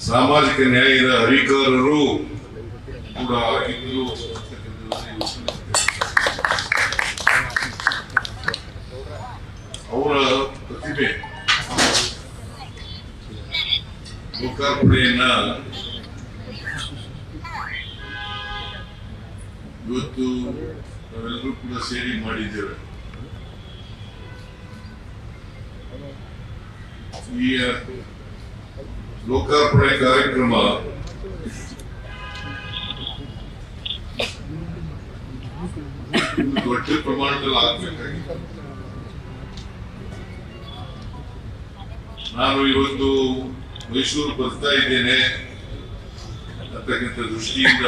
ಸಾಮಾಜಿಕ ನ್ಯಾಯದ ಹರಿಕಾರರು ಕೂಡ ಆಗಿದ್ರು. ಅವರ ಪ್ರತಿಭೆ ಲೋಕಾರ್ಪಣೆಯನ್ನ ಇವತ್ತು ನಾವೆಲ್ಲರೂ ಕೂಡ ಸೇರಿ ಮಾಡಿದ್ದೇವೆ. ಈ ಲೋಕಾರ್ಪಣೆ ಕಾರ್ಯಕ್ರಮ ದೊಡ್ಡ ಪ್ರಮಾಣದಲ್ಲಿ ಆಗ್ಬೇಕಾಗಿತ್ತು. ನಾನು ಇವತ್ತು ಮೈಸೂರು ಬರ್ತಾ ಇದ್ದೇನೆ ಅಂತಕ್ಕಂಥ ದೃಷ್ಟಿಯಿಂದ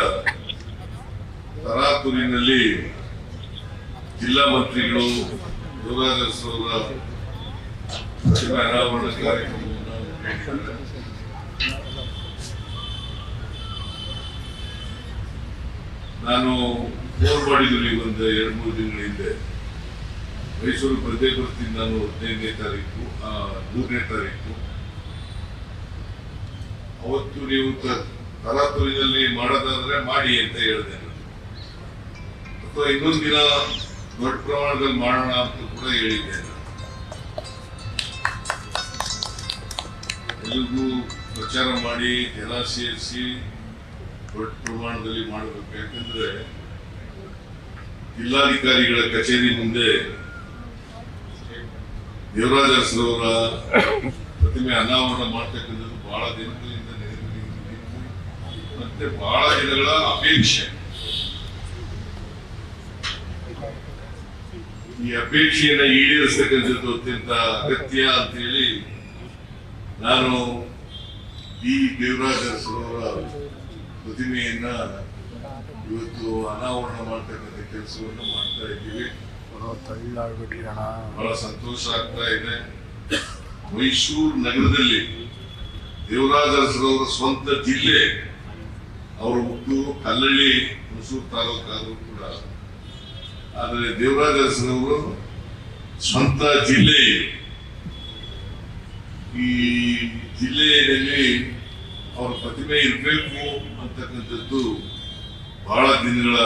ತರಾತುರಿನಲ್ಲಿ ಜಿಲ್ಲಾ ಮಂತ್ರಿಗಳು ದೇವರಾಜ ಅವರ ಪ್ರತಿಮೆ ಅನಾವರಣ ಕಾರ್ಯಕ್ರಮವನ್ನು ನೀಡಿದ್ದಾರೆ. ನಾನು ಫೋನ್ ಮಾಡಿದ್ದೀನಿ ಒಂದು 2-3 ದಿನಗಳ ಹಿಂದೆ. ಮೈಸೂರು ಬರ್ತೀನಿ ನಾನು 15ನೇ ತಾರೀಕು 3ನೇ ತಾರೀಕು. ಅವತ್ತು ನೀವು ತರಾತುರಿನಲ್ಲಿ ಮಾಡೋದಾದ್ರೆ ಮಾಡಿ ಅಂತ ಹೇಳಿದೆ. ಅಥವಾ ಇನ್ನೊಂದು ದಿನ ದೊಡ್ಡ ಪ್ರಮಾಣದಲ್ಲಿ ಮಾಡೋಣ ಅಂತ ಕೂಡ ಹೇಳಿದ್ದೆ. ಎಲ್ರಿಗೂ ಪ್ರಚಾರ ಮಾಡಿ ಜನ ಸೇರಿಸಿ ದೊಡ್ಡ ಪ್ರಮಾಣದಲ್ಲಿ ಮಾಡಬೇಕು. ಯಾಕಂದ್ರೆ ಜಿಲ್ಲಾಧಿಕಾರಿಗಳ ಕಚೇರಿ ಮುಂದೆ ದೇವರಾಜ ಅರಸರವರ ಪ್ರತಿಮೆ ಅನಾವರಣ ಮಾಡ್ತಕ್ಕಂಥದ್ದು ಬಹಳ ದಿನಗಳಿಂದ ಮತ್ತೆ ಬಹಳ ದಿನಗಳ ಅಪೇಕ್ಷೆ. ಈ ಅಪೇಕ್ಷೆಯನ್ನ ಈಡೇರಿಸತಕ್ಕಂಥದ್ದು ಅತ್ಯಂತ ಅಗತ್ಯ ಅಂತ ಹೇಳಿ ನಾನು ಈ ದೇವರಾಜ ಅರಸರವರ ಪ್ರತಿಮೆಯನ್ನ ಇವತ್ತು ಅನಾವರಣ ಮಾಡ್ತಕ್ಕಂಥ ಕೆಲಸವನ್ನು ಮಾಡ್ತಾ ಇದ್ದೀವಿ. ಬಹಳ ಸಂತೋಷ ಆಗ್ತಾ ಇದೆ. ಮೈಸೂರು ನಗರದಲ್ಲಿ ದೇವರಾಜ ಅರಸರವರ ಸ್ವಂತ ಜಿಲ್ಲೆ, ಅವರ ಹುಟ್ಟು ಕಲ್ಲಳ್ಳಿ ಮೈಸೂರು ತಾಲೂಕಾದರೂ ಕೂಡ, ಆದರೆ ದೇವರಾಜ ಅರಸರವರು ಸ್ವಂತ ಜಿಲ್ಲೆ. ಈ ಜಿಲ್ಲೆಯಲ್ಲಿ ಅವರ ಪ್ರತಿಮೆ ಇರಬೇಕು ಅಂತಕ್ಕಂಥದ್ದು ಬಹಳ ದಿನಗಳ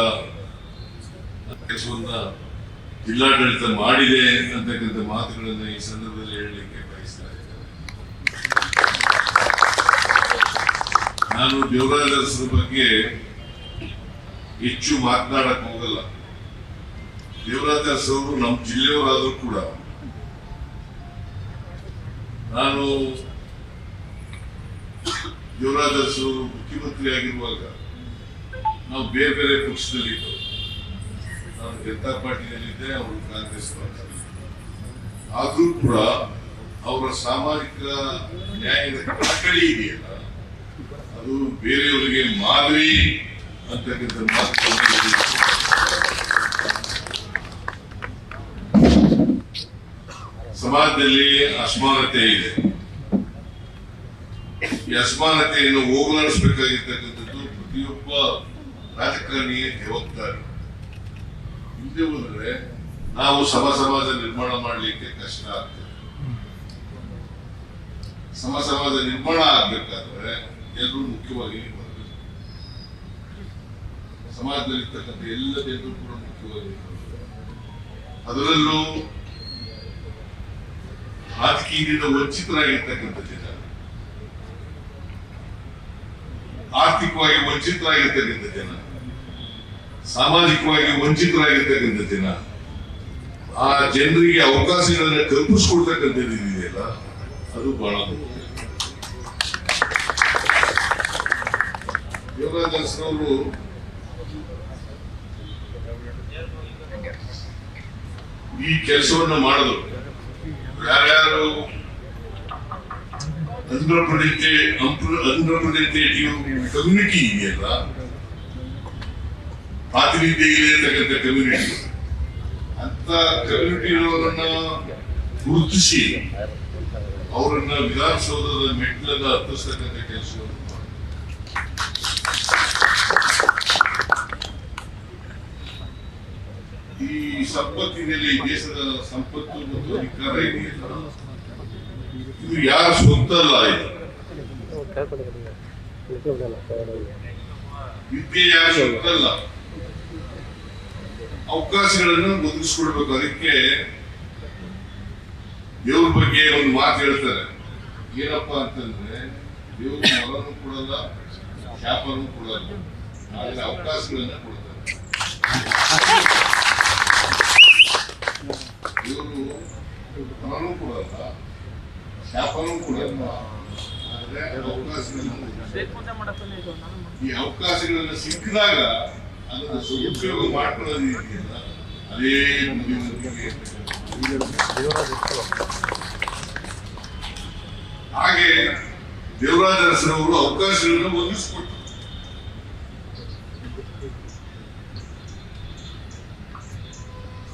ಕೆಲಸವನ್ನ ಜಿಲ್ಲಾಡಳಿತ ಮಾಡಿದೆ ಅಂತಕ್ಕಂಥ ಮಾತುಗಳನ್ನು ಈ ಸಂದರ್ಭದಲ್ಲಿ ಹೇಳಲಿಕ್ಕೆ ಬಯಸ್ತಾ ಇದ್ದೇನೆ. ನಾನು ದೇವರಾಜ ಅರಸರ ಬಗ್ಗೆ ಹೆಚ್ಚು ಮಾತನಾಡಕ್ ಹೋಗಲ್ಲ. ದೇವರಾಜ ಅರಸರು ನಮ್ಮ ಜಿಲ್ಲೆಯವರಾದರೂ ಕೂಡ ನಾನು ದೇವರಾಜ ಅರಸರು ಮುಖ್ಯಮಂತ್ರಿ ಆಗಿರುವಾಗ ನಾವು ಬೇರೆ ಬೇರೆ ಪಕ್ಷದಲ್ಲಿದ್ದೆವು. ನಾನು ಜನತಾ ಪಾರ್ಟಿಯಲ್ಲಿದ್ದೆ, ಅವರು ಕಾಂಗ್ರೆಸ್ ಪಾರ್ಟಿ. ಆದ್ರೂ ಕೂಡ ಅವರ ಸಾಮಾಜಿಕ ನ್ಯಾಯದ ಕಳಕಳಿ ಇದೆಯಲ್ಲ, ಅದು ಬೇರೆಯವರಿಗೆ ಮಾದರಿ ಅಂತಕ್ಕಂಥ ಮಾತು. ಸಮಾಜದಲ್ಲಿ ಅಸಮಾನತೆ ಇದೆ. ಈ ಅಸಮಾನತೆಯನ್ನು ಹೋಗಲಾಡಿಸಬೇಕಾಗಿರ್ತಕ್ಕಂಥದ್ದು ಪ್ರತಿಯೊಬ್ಬ ರಾಜಕಾರಣಿಯ ಜವಾಬ್ದಾರಿ. ಹಿಂದೆ ಹೋದ್ರೆ ನಾವು ಸಮಾಜ ನಿರ್ಮಾಣ ಮಾಡಲಿಕ್ಕೆ ಕಷ್ಟ ಆಗ್ತದೆ. ಸಮಾಜ ನಿರ್ಮಾಣ ಆಗ್ಬೇಕಾದ್ರೆ ಎಲ್ಲರೂ ಮುಖ್ಯವಾಗಿ ಬರಬೇಕು. ಸಮಾಜದಲ್ಲಿರ್ತಕ್ಕಂಥ ಎಲ್ಲ ಜನರು ಕೂಡ ಮುಖ್ಯವಾಗಿ ಬರಬೇಕು. ಅದರಲ್ಲೂ ರಾಜಕೀಯದಿಂದ ವಂಚಿತರಾಗಿರ್ತಕ್ಕಂಥ ಜನ, ಆರ್ಥಿಕವಾಗಿ ವಂಚಿತರಾಗಿರ್ತಕ್ಕಂಥ ಜನ, ಸಾಮಾಜಿಕವಾಗಿ ವಂಚಿತರಾಗಿರ್ತಕ್ಕಂಥ ಜನ, ಆ ಜನರಿಗೆ ಅವಕಾಶಗಳನ್ನು ಕಲ್ಪಿಸ್ಕೊಡ್ತಕ್ಕಂಥದ್ದು ಇದೆಯಲ್ಲ, ಅದು ಬಹಳ ಮುಖ್ಯ. ದೇವರಾಜ ಅರಸರವರು ಈ ಕೆಲಸವನ್ನು ಮಾಡಿದ್ರು. ಯಾರ್ಯಾರು ಅನ್ರಿಪ್ರೆಸೆಂಟೇಟಿವ್ ಕಮ್ಯುನಿಟಿ ಇದೆಯಲ್ಲ, ಪ್ರಾತಿನಿಧ್ಯ ಇರತಕ್ಕಂಥ ಕಮ್ಯುನಿಟಿ, ಅಂತ ಕಮ್ಯುನಿಟಿಯವರನ್ನ ಗುರುತಿಸಿ ಅವರನ್ನ ವಿಧಾನಸೌಧದ ಮೆಟ್ಟಿಲನ್ನು ಹತ್ತಿಸ್ತಕ್ಕಂಥ ಕೆಲಸವನ್ನು ಈ ಸಂಪತ್ತಿನಲ್ಲಿ ದೇಶದ ಸಂಪತ್ತು ಮತ್ತು ಅಧಿಕಾರ ಇದೆಯಲ್ಲ, ಇದು ಯಾರ ಸ್ವಂತ ಅಲ್ಲ. ಇದು ವಿದ್ಯೆಯ ಸೊತ್ತಲ್ಲ, ಅವಕಾಶಗಳನ್ನು ಒದಗಿಸ್ಕೊಡ್ಬೇಕು. ಅದಕ್ಕೆ ದೇವ್ರ ಬಗ್ಗೆ ಒಂದು ಮಾತು ಹೇಳ್ತಾರೆ, ಏನಪ್ಪಾ ಅಂತಂದ್ರೆ ದೇವ್ರು ಮೊಲನು ಕೊಡಲ್ಲ, ಶಾಪನೂ ಕೊಡಲ್ಲ, ಆದ್ರೆ ಅವಕಾಶಗಳನ್ನ ಕೊಡ್ತಾರೆ. ದೇವರು ಮೊಲನು ಕೊಡಲ್ಲ, ಶಾಪನೂ ಕೊಡಲ್ಲ, ಆದ್ರೆ ಈ ಅವಕಾಶಗಳನ್ನ ಸಿಕ್ಕಿದಾಗ ಅದನ್ನ ಸದುಪಯೋಗ ಮಾಡ್ಕೊಳ್ಳೋದು ಇದೆಯಲ್ಲ, ಅದೇ ಬುದ್ಧಿವಂತಿಕೆ. ಹಾಗೆ ದೇವರಾಜ ಅರಸರವರು ಅವಕಾಶಗಳನ್ನು ಒದಗಿಸಿಕೊಟ್ಟರು.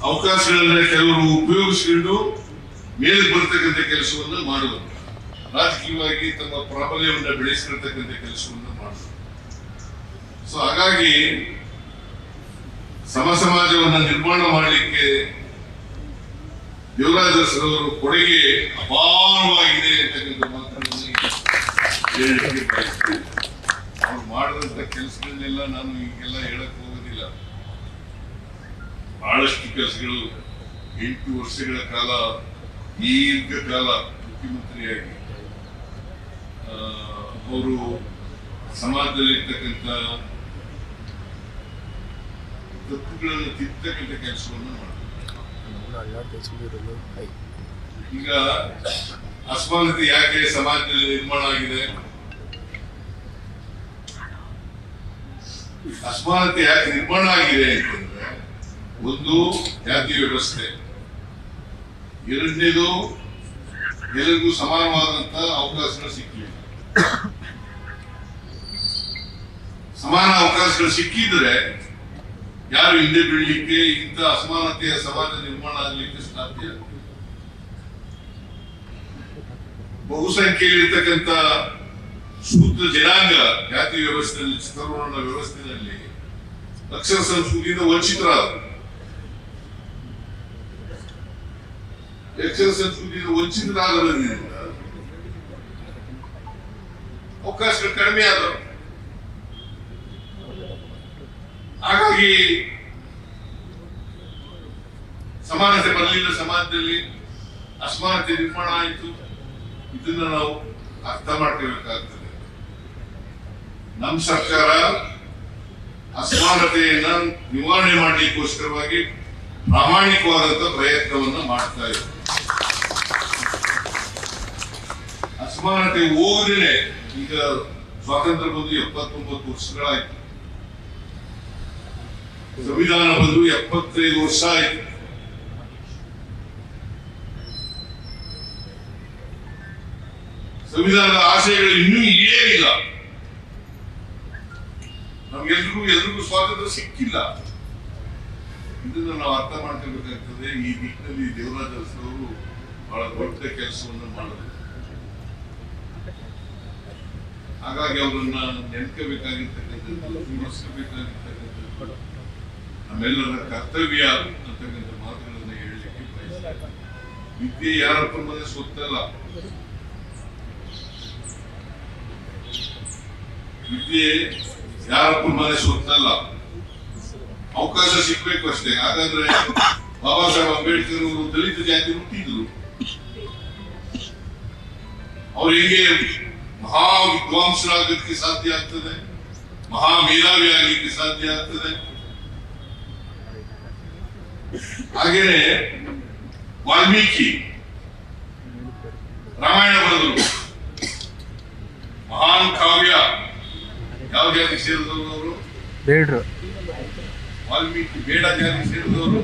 ಅವಕಾಶಗಳನ್ನ ಕೆಲವರು ಉಪಯೋಗಿಸಿಕೊಂಡು ಮೇಲೆ ಬರ್ತಕ್ಕಂಥ ಕೆಲಸವನ್ನ ಮಾಡಿದರು. ರಾಜಕೀಯವಾಗಿ ತಮ್ಮ ಪ್ರಾಬಲ್ಯವನ್ನ ಬೆಳೆಸಿರ್ತಕ್ಕಂಥ ಕೆಲಸವನ್ನ ಮಾಡಿದರು. ಸೊ ಹಾಗಾಗಿ ಸಮಾಜವನ್ನ ನಿರ್ಮಾಣ ಮಾಡಲಿಕ್ಕೆ ದೇವರಾಜ ಅರಸರವರು ಕೊಡುಗೆ ಅಪಾರವಾಗಿದೆ ಅಂತಕ್ಕಂಥ ಮಾತನ್ನು ಹೇಳಲಿಕ್ಕೆ ಬಯಸ್ತೇನೆ. ಅವ್ರು ಮಾಡಿದಂತ ಕೆಲಸಗಳನ್ನೆಲ್ಲ ನಾನು ಈಗೆಲ್ಲ ಹೇಳಕ್ ಹೋಗೋದಿಲ್ಲ. ಬಹಳಷ್ಟು ಕೆಲಸಗಳು, 8 ವರ್ಷಗಳ ಕಾಲ ದೀರ್ಘ ಕಾಲ ಮುಖ್ಯಮಂತ್ರಿಯಾಗಿ ಅವರು ಸಮಾಜದಲ್ಲಿ ಇರ್ತಕ್ಕಂಥ ತಪ್ಪುಗಳನ್ನು ತಿದ್ದಕ್ಕಂಥ ಕೆಲಸವನ್ನು ಮಾಡಿದ್ರು. ಈಗ ಅಸಮಾನತೆ ಯಾಕೆ ಸಮಾಜದಲ್ಲಿ ನಿರ್ಮಾಣ ಆಗಿದೆ? ಅಸಮಾನತೆ ಯಾಕೆ ನಿರ್ಮಾಣ ಆಗಿದೆ ಅಂತಂದ್ರೆ, ಒಂದು ಜಾತಿ ವ್ಯವಸ್ಥೆ, ಎರಡನೇದು ಎಲ್ಲರಿಗೂ ಸಮಾನವಾದಂತ ಅವಕಾಶಗಳು ಸಿಕ್ಕಿಲ್ಲ. ಸಮಾನ ಅವಕಾಶಗಳು ಸಿಕ್ಕಿದ್ರೆ ಯಾರು ಹಿಂದೆ ಬೀಳಲಿಕ್ಕೆ, ಇಂಥ ಅಸಮಾನತೆಯ ಸಮಾಜ ನಿರ್ಮಾಣ ಆಗಲಿಕ್ಕೆ ಸಾಧ್ಯ. ಬಹುಸಂಖ್ಯೆಯಲ್ಲಿರ್ತಕ್ಕಂಥ ಶೂದ್ರ ಜನಾಂಗ ಜಾತಿ ವ್ಯವಸ್ಥೆಯಲ್ಲಿ, ಚತುರ್ವರ್ಣ ವ್ಯವಸ್ಥೆಯಲ್ಲಿ ಅಕ್ಷರ ಸಂಸ್ಕೃತಿಯಿಂದ ವಂಚಿತರಾದರು. ಅಕ್ಷರ ಸಂಸ್ಕೃತಿಯಿಂದ ವಂಚಿತರಾದರಿಂದ ಅವಕಾಶಗಳು ಕಡಿಮೆ ಆದವು. ಹಾಗಾಗಿ ಸಮಾನತೆ ಬರಲಿಲ್ಲ, ಸಮಾಜದಲ್ಲಿ ಅಸಮಾನತೆ ನಿರ್ಮಾಣ ಆಯಿತು. ಇದನ್ನ ನಾವು ಅರ್ಥ ಮಾಡ್ಕೋಬೇಕಾಗ್ತದೆ. ನಮ್ಮ ಸರ್ಕಾರ ಅಸಮಾನತೆಯನ್ನ ನಿವಾರಣೆ ಮಾಡಲಿಕ್ಕೋಸ್ಕರವಾಗಿ ಪ್ರಾಮಾಣಿಕವಾದಂತ ಪ್ರಯತ್ನವನ್ನ ಮಾಡ್ತಾ ಇದೆ. ಅಸಮಾನತೆ ಹೋಗದೇನೆ ಈಗ ಸ್ವಾತಂತ್ರ್ಯ ಬಂದು 79 ವರ್ಷಗಳಾಯ್ತು. ಸಂವಿಧಾನ ಬಂದು 75 ವರ್ಷ ಆಯ್ತು. ಸಂವಿಧಾನದ ಆಶಯಗಳು ಇನ್ನೂ ಏನಿಲ್ಲ. ನಮ್ಗೆಲ್ರಿಗೂ ಸ್ವಾತಂತ್ರ್ಯ ಸಿಕ್ಕಿಲ್ಲ. ಇದನ್ನು ನಾವು ಅರ್ಥ ಮಾಡ್ಕೋಬೇಕಾಗ್ತದೆ. ಈ ನಿಟ್ಟಿನಲ್ಲಿ ದೇವರಾಜ ಅರಸರವರು ಬಹಳ ದೊಡ್ಡ ಕೆಲಸವನ್ನು ಮಾಡಿದ್ರು. ಹಾಗಾಗಿ ಅವರನ್ನ ನೆನ್ಕೋಬೇಕಾಗಿರ್ತಕ್ಕಂಥದ್ದು, ವಿಮರ್ಶಿಸಬೇಕಾಗಿರ್ತಕ್ಕಂಥದ್ದು ನಮ್ಮೆಲ್ಲರ ಕರ್ತವ್ಯ ಅಂತಕ್ಕಂಥ ಮಾತುಗಳನ್ನ ಹೇಳಲಿಕ್ಕೆ ಬಯಸ್ತಾರೆ. ವಿದ್ಯೆ ಯಾರಪ್ಪ ಮನೆ ಸೊತ್ತಲ್ಲ. ವಿದ್ಯೆ ಯಾರಪ್ಪ ಮನೆ ಸೊತ್ತಲ್ಲ. ಅವಕಾಶ ಸಿಗ್ಬೇಕು ಅಷ್ಟೇ. ಹಾಗಾದ್ರೆ ಬಾಬಾ ಸಾಹೇಬ್ ಅಂಬೇಡ್ಕರ್ ಅವರು ದಲಿತ ಜಾತಿ ಹುಟ್ಟಿದ್ರು. ಅವ್ರು ಹೇಗೆ ಮಹಾ ವಿದ್ವಾಂಸರಾಗಲಿಕ್ಕೆ ಸಾಧ್ಯ ಆಗ್ತದೆ, ಮಹಾ ಮೇಧಾವಿ ಆಗಲಿಕ್ಕೆ ಸಾಧ್ಯ ಆಗ್ತದೆ. ಹಾಗೇನೆ ವಾಲ್ಮೀಕಿ ರಾಮಾಯಣ ಬರೆದರು, ಮಹಾನ್ ಕಾವ್ಯ. ಯಾವ ಜಾತಿ ಸೇರಿದವರು ಅವರು? ಬೇಡ್ರು. ವಾಲ್ಮೀಕಿ ಬೇಡ ಜಾತಿ ಸೇರಿದವರು.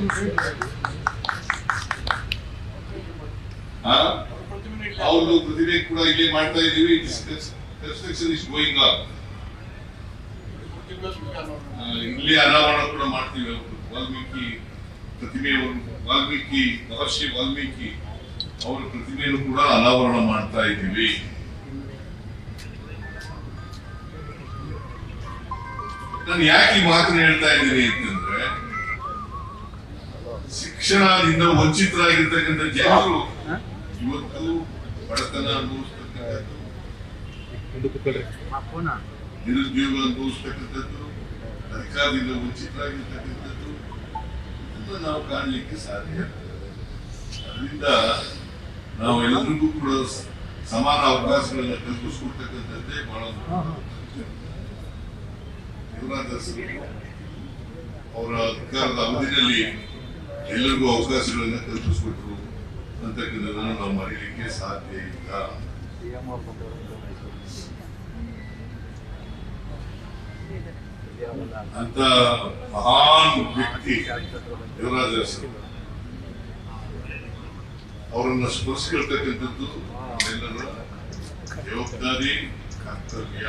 ಅವ್ರದ್ದು ಪ್ರತಿಭೆ ಕೂಡ ಇಲ್ಲಿ ಮಾಡ್ತಾ ಇದ್ದೀವಿ. Construction is going on. ಇಲ್ಲಿ ಅನಾವರಣ ಕೂಡ ಮಾಡ್ತೀವಿ. ವಾಲ್ಮೀಕಿ ಪ್ರತಿಮೆಯನ್ನು, ವಾಲ್ಮೀಕಿ ಮಹರ್ಷಿ ವಾಲ್ಮೀಕಿ ಅವರ ಪ್ರತಿಮೆಯನ್ನು ಕೂಡ ಅನಾವರಣ ಮಾಡ್ತಾ ಇದ್ದೀವಿ. ನಾನು ಯಾಕೆ ಈ ಮಾತನ್ನು ಹೇಳ್ತಾ ಇದ್ದೀನಿ ಅಂತಂದ್ರೆ, ಶಿಕ್ಷಣದಿಂದ ವಂಚಿತರಾಗಿರ್ತಕ್ಕಂಥ ಜನರು ಇವತ್ತು ಬಡತನ ಅನುಭವಿಸ್ತಕ್ಕಂಥದ್ದು, ನಿರುದ್ಯೋಗ ಅನುಭವಿಸ್ತಕ್ಕಂಥದ್ದು, ಅಧಿಕಾರದಿಂದ ವಂಚಿತರಾಗಿರ್ತಕ್ಕಂಥದ್ದು ಇದನ್ನು ನಾವು ಕಾಣಲಿಕ್ಕೆ ಸಾಧ್ಯ. ಅದರಿಂದ ನಾವು ಎಲ್ಲರಿಗೂ ಕೂಡ ಸಮಾನ ಅವಕಾಶಗಳನ್ನು ಕಲ್ಪಿಸ್ಕೊಡ್ತಕ್ಕಂಥದ್ದೇ ಬಹಳ ಅವರ ಅಧಿಕಾರದ ಅವಧಿಯಲ್ಲಿ ಎಲ್ಲರಿಗೂ ಅವಕಾಶಗಳನ್ನು ಕಲ್ಪಿಸ್ಕೊಟ್ರು ಅಂತಕ್ಕಂಥದ್ದನ್ನು ನಾವು ಮರೀಲಿಕ್ಕೆ ಸಾಧ್ಯ ಇಲ್ಲ. ಅಂತ ಮಹಾನ್ ವ್ಯಕ್ತಿ ದೇವರಾಜ ಅರಸು, ಅವರನ್ನು ಸ್ಮರಿಸಿರ್ತಕ್ಕಂಥದ್ದು ಎಲ್ಲರ ಜವಾಬ್ದಾರಿ, ಕರ್ತವ್ಯ.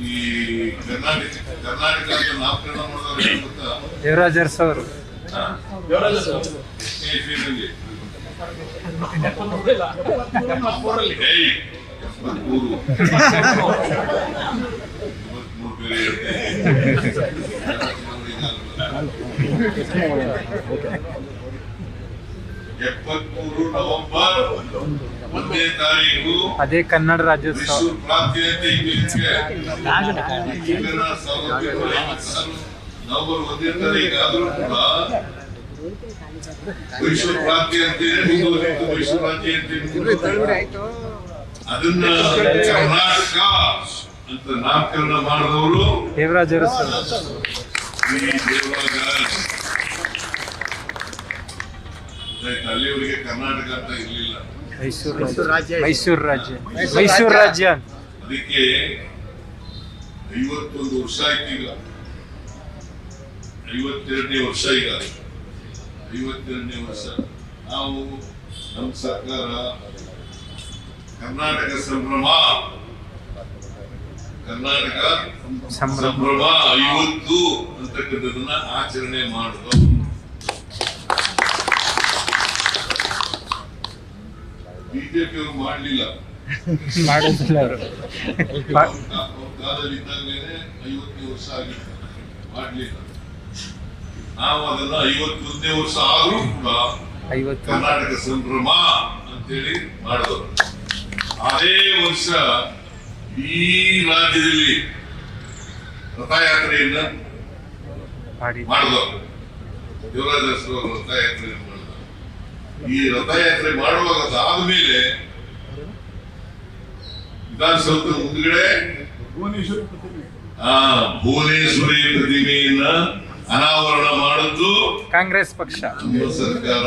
ಈ ಕರ್ನಾಟಕ ಅಂತ ನಾಮಕರಣ ಮಾಡಿದವರು ಗೊತ್ತಾ? ದೇವರಾಜ ಅರಸು ಅವರು. ನವೆಂಬರ್ 1ನೇ ತಾರೀಕು ಅದೇ ಕನ್ನಡ ರಾಜ್ಯೋತ್ಸವ ಮೈಸೂರು ಕ್ರಾಂತಿ ಅಂತ ನವೆಂಬರ್ 1ನೇ ತಾರೀಕು ಆದ್ರೂ ಕೂಡ ಮೈಸೂರು ಕ್ರಾಂತಿ ಅಂತೇಳಿ ಮುಂದುವರಿತು. ಮೈಸೂರು ಕ್ರಾಂತಿ ಅಂತ ಅದನ್ನ ಕರ್ನಾಟಕ ಅಂತ ನಾಮಕರಣ ಮಾಡಿದವರು ದೇವರಾಜ ಅರಸು. ಅಲ್ಲಿವರೆಗೆ ಕರ್ನಾಟಕ ಅಂತ ಇರಲಿಲ್ಲ, ಮೈಸೂರು ರಾಜ್ಯ. ಅದಕ್ಕೆ 51 ವರ್ಷ ಆಯ್ತು. ಈಗ 52ನೇ ವರ್ಷ. ಈಗ 52ನೇ ವರ್ಷ ನಾವು ನಮ್ಮ ಸರ್ಕಾರ ಕರ್ನಾಟಕ ಸಂಭ್ರಮ 50 ಅಂತಕ್ಕಂಥದನ್ನ ಆಚರಣೆ ಮಾಡುದು. ಬಿಜೆಪಿ ಅವರು ಮಾಡಲಿಲ್ಲ, ಕಾಲದಲ್ಲಿ ಇದ್ದಾಗಲೇ 50 ವರ್ಷ ಆಗಿತ್ತು, ಮಾಡಲಿಲ್ಲ. ನಾವು ಅದನ್ನ 51ನೇ ವರ್ಷ ಆದ್ರೂ ಕೂಡ ಕರ್ನಾಟಕ ಸಂಭ್ರಮ ಅಂತೇಳಿ ಮಾಡಿದವರು. ಅದೇ ವರ್ಷ ಈ ರಾಜ್ಯದಲ್ಲಿ ರಥಯಾತ್ರೆಯನ್ನ ಮಾಡಿದವರು. ದೇವರಾಜ ಅರಸು ಅವರು ರಥಯಾತ್ರೆಯನ್ನು ಮಾಡಿದವರು. ಈ ರಥಯಾತ್ರೆ ಮಾಡುವಾಗ ಆದ್ಮೇಲೆ ವಿಧಾನಸೌಧದ ಮುಂದ್ಗಡೆ ಭುವನೇಶ್ವರಿ ಪ್ರತಿಮೆಯನ್ನ ಅನಾವರಣ ಮಾಡಿದ್ದು ಕಾಂಗ್ರೆಸ್ ಪಕ್ಷ, ನಮ್ಮ ಸರ್ಕಾರ.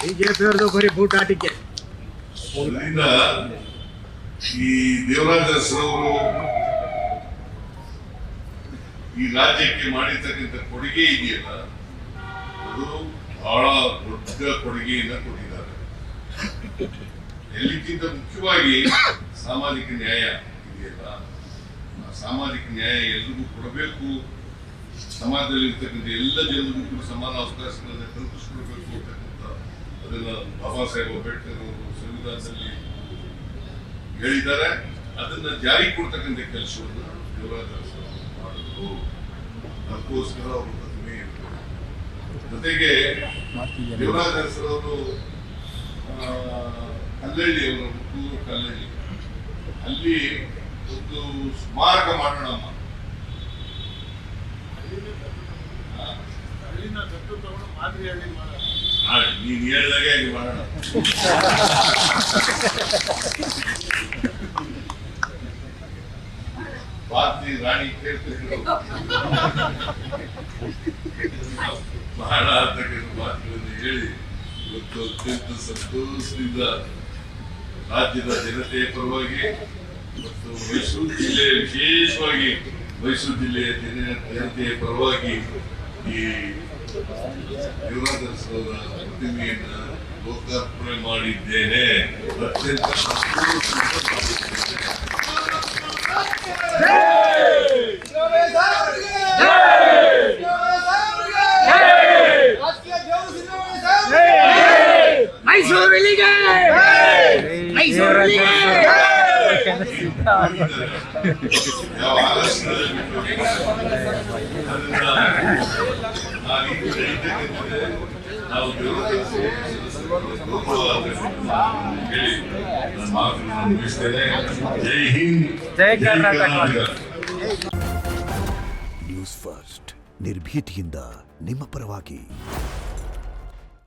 ಬಿಜೆಪಿಯವ್ರದ್ದು ಬರೀ ಬೂಟಾಟಿಕೆ. ಅದರಿಂದ ಈ ದೇವರಾಜ ಅರಸರವರು ಈ ರಾಜ್ಯಕ್ಕೆ ಮಾಡಿರ್ತಕ್ಕಂಥ ಕೊಡುಗೆ ಇದೆಯಲ್ಲ, ಅದು ಬಹಳ ದೊಡ್ಡ ಕೊಡುಗೆಯನ್ನ ಕೊಟ್ಟಿದ್ದಾರೆ. ಎಲ್ಲಕ್ಕಿಂತ ಮುಖ್ಯವಾಗಿ ಸಾಮಾಜಿಕ ನ್ಯಾಯ ಇದೆಯಲ್ಲ, ಆ ಸಾಮಾಜಿಕ ನ್ಯಾಯ ಎಲ್ರಿಗೂ ಕೊಡಬೇಕು, ಸಮಾಜದಲ್ಲಿ ಇರ್ತಕ್ಕಂಥ ಎಲ್ಲ ಜನರಿಗೂ ಕೂಡ ಸಮಾನ ಅವಕಾಶಗಳನ್ನು ಕಲ್ಪಿಸಿಕೊಡ್ಬೇಕು ಅಂತಕ್ಕಂಥ ಅದನ್ನ ಬಾಬಾ ಸಾಹೇಬ್ ಅಂಬೇಡ್ಕರ್ ಅವರು ಸಂವಿಧಾನದಲ್ಲಿ ಹೇಳಿದ್ದಾರೆ. ಅದನ್ನ ಜಾರಿ ಕೊಡ್ತಕ್ಕಂಥ ಕೆಲಸವನ್ನು ದೇವರಾಜ ಅರಸು ಮಾಡಿದ್ರು. ಅದಕ್ಕೋಸ್ಕರ ಅವರು ಪ್ರತಿಮೆ ಇರ್ತಾರೆ. ಜೊತೆಗೆ ದೇವರಾಜ ಅರಸರವರು ಕಲ್ಲಳ್ಳಿ, ಅವರ ಹುಟ್ಟೂರು ಕಲ್ಲಳ್ಳಿ, ಅಲ್ಲಿ ಒಂದು ಸ್ಮಾರಕ ಮಾಡೋಣಮ್ಮ. ನೀನ್ ಹೇಳಿದಾಗೆ ಹಾಗೆ ಮಾಡೋಣ. ಪಾತ್ರಿ ರಾಣಿ ಕೇಳ್ತಿದ್ರು ಬಹಳ ಅಂತಕ್ಕಂಥ ಮಾತುಗಳನ್ನು ಹೇಳಿ ಇವತ್ತು ಅತ್ಯಂತ ಸಂತೋಷದಿಂದ ರಾಜ್ಯದ ಜನತೆಯ ಪರವಾಗಿ ಮತ್ತು ಮೈಸೂರು ಜಿಲ್ಲೆ, ವಿಶೇಷವಾಗಿ ಮೈಸೂರು ಜಿಲ್ಲೆಯ ಜನತೆಯ ಪರವಾಗಿ ಈ ದೇವರಾಜ ಅರಸರವರ ಪ್ರತಿಮೆಯನ್ನ ಲೋಕಾರ್ಪಣೆ ಮಾಡಿದ್ದೇನೆ. ಅತ್ಯಂತ ಮೈಸೂರಿಗೆ ಯಾಕಂದ್ರೆ ಸಿದ್ಧ ಯಾವ ಆಲಸ್ಯದಲ್ಲಿ ಬಿಟ್ಟು ಅದರಿಂದ ಆ ರೀತಿ ನಡೀತಕ್ಕಂಥದ್ದೇ ನಾವು ವಿರೋಧ ಹೇಳಿ ನನ್ನ ಮಾತನ್ನು ಮುಗಿಸ್ತೇನೆ. ಜೈ ಹಿಂದ್, ಜೈ ಕರ್ನಾಟಕ. ನ್ಯೂಸ್ ಫಸ್ಟ್ ನಿರ್ಭೀತಿಯಿಂದ ನಿಮ್ಮ ಪರವಾಗಿ.